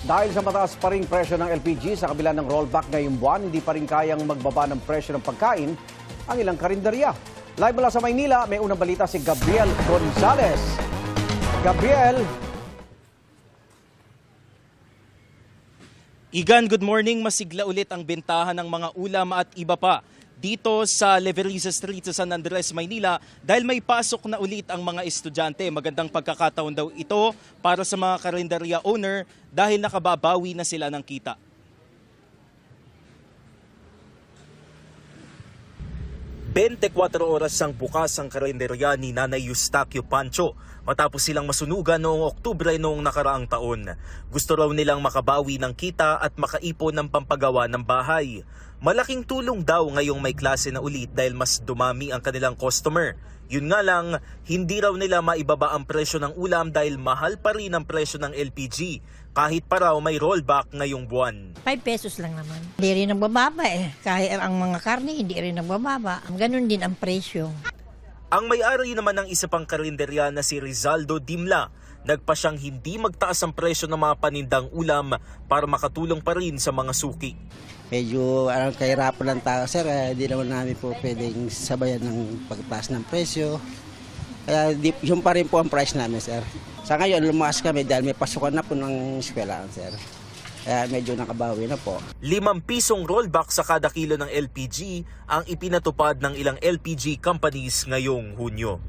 Dahil sa mataas pa ring presyo ng LPG sa kabila ng rollback ngayong buwan, hindi pa rin kayang magbaba ng presyo ng pagkain ang ilang karinderya. Live mula sa Maynila, may unang balita si Gabriel Gonzalez. Gabriel. Igan, good morning. Masigla ulit ang bentahan ng mga ulam at iba pa dito sa Leverisa Street sa San Andres, Maynila dahil may pasok na ulit ang mga estudyante. Magandang pagkakataon daw ito para sa mga karinderya owner dahil nakababawi na sila ng kita. Oras ang bukas ang karinderya ni Nanay Eustaquio Pancho matapos silang masunugan noong Oktubre noong nakaraang taon. Gusto raw nilang makabawi ng kita at makaipon ng pampagawa ng bahay. Malaking tulong daw ngayong may klase na ulit dahil mas dumami ang kanilang customer. Yun nga lang, hindi raw nila maibaba ang presyo ng ulam dahil mahal pa rin ang presyo ng LPG. Kahit pa raw may rollback ngayong buwan. 5 pesos lang naman. Hindi rin nagbababa eh. Kahit ang mga karne, hindi rin nagbababa. Ganun din ang presyo. Ang may-ari naman ng isa pang karinderya na si Rizaldo Dimla, nagpa siyang hindi magtaas ang presyo ng mga panindang ulam para makatulong pa rin sa mga suki. Medyo kahirapan ng tao, sir. Hindi naman namin po pwedeng sabayan ng pagtaas ng presyo. Kaya yun pa rin po ang price namin, sir. Sa ngayon, lumakas kami dahil may pasukan na po ng eskwelahan, sir. Kaya medyo nakabawi na po. 5 pisong rollback sa kada kilo ng LPG ang ipinatupad ng ilang LPG companies ngayong Hunyo.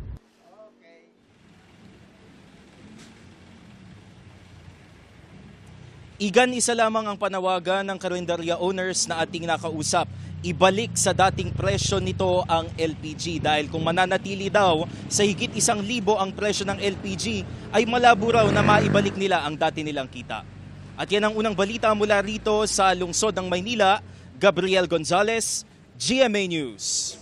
Igan, isa lamang ang panawagan ng karinderya owners na ating nakausap. Ibalik sa dating presyo nito ang LPG dahil kung mananatili daw sa higit 1,000 ang presyo ng LPG ay malabo raw na maibalik nila ang dati nilang kita. At yan ang unang balita mula rito sa lungsod ng Maynila. Gabriel Gonzalez, GMA News.